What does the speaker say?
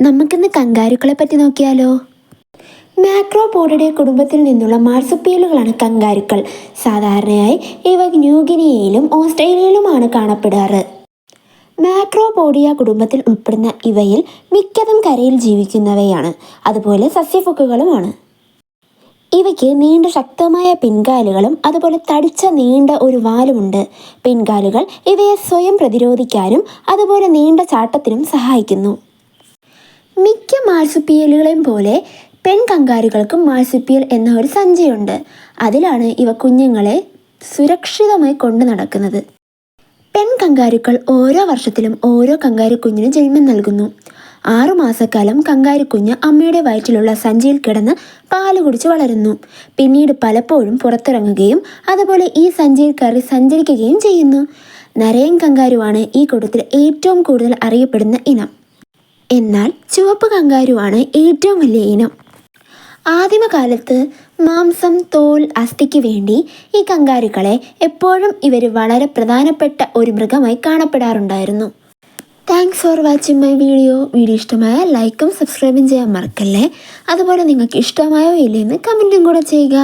നമുക്കിന്ന് കങ്കാരുക്കളെ പറ്റി നോക്കിയാലോ. മാക്രോപോഡിഡേ കുടുംബത്തിൽ നിന്നുള്ള മാർസുപ്പിയലുകളാണ് കങ്കാരുക്കൾ. സാധാരണയായി ഇവ ന്യൂഗിനിയയിലും ഓസ്ട്രേലിയയിലുമാണ് കാണപ്പെടാറ്. മാക്രോപോഡിയ കുടുംബത്തിൽ ഉൾപ്പെടുന്ന ഇവയിൽ മിക്കതും കരയിൽ ജീവിക്കുന്നവയാണ്, അതുപോലെ സസ്യഫുക്കുകളുമാണ്. ഇവയ്ക്ക് നീണ്ട ശക്തമായ പിൻകാലുകളും അതുപോലെ തടിച്ച നീണ്ട ഒരു വാലുമുണ്ട്. പിൻകാലുകൾ ഇവയെ സ്വയം പ്രതിരോധിക്കാനും അതുപോലെ നീണ്ട ചാട്ടത്തിനും സഹായിക്കുന്നു. മിക്ക മാർസുപ്പിയലുകളെയും പോലെ പെൺകങ്കാരുകൾക്കും മാർസുപ്പിയൽ എന്ന ഒരു സഞ്ചിയുണ്ട്. അതിലാണ് ഇവ കുഞ്ഞുങ്ങളെ സുരക്ഷിതമായി കൊണ്ടു നടക്കുന്നത്. പെൺകങ്കാരുക്കൾ ഓരോ വർഷത്തിലും ഓരോ കങ്കാരുക്കുഞ്ഞിന് ജന്മം നൽകുന്നു. 6 മാസക്കാലം കങ്കാരുക്കുഞ്ഞ് അമ്മയുടെ വയറ്റിലുള്ള സഞ്ചിയിൽ കിടന്ന് പാല് കുടിച്ച് വളരുന്നു. പിന്നീട് പലപ്പോഴും പുറത്തിറങ്ങുകയും അതുപോലെ ഈ സഞ്ചിയിൽ കയറി സഞ്ചരിക്കുകയും ചെയ്യുന്നു. നരയൻ കങ്കാരുവാണ് ഈ കൂട്ടത്തിൽ ഏറ്റവും കൂടുതൽ അറിയപ്പെടുന്ന ഇനം. എന്നാൽ ചുവപ്പ് കങ്കാരുവാണ് ഏറ്റവും വലിയ ഇനം. ആദിമകാലത്ത് മാംസം, തോൽ, അസ്ഥിക്ക് വേണ്ടി ഈ കങ്കാരുക്കളെ എപ്പോഴും ഇവർ വളരെ പ്രധാനപ്പെട്ട ഒരു മൃഗമായി കാണപ്പെടാറുണ്ടായിരുന്നു. Thanks for watching my video. ഇഷ്ടമായ ലൈക്കും സബ്സ്ക്രൈബും ചെയ്യാൻ മറക്കല്ലേ. അതുപോലെ നിങ്ങൾക്ക് ഇഷ്ടമായോ ഇല്ലയെന്ന് കമൻറ്റും കൂടെ ചെയ്യുക.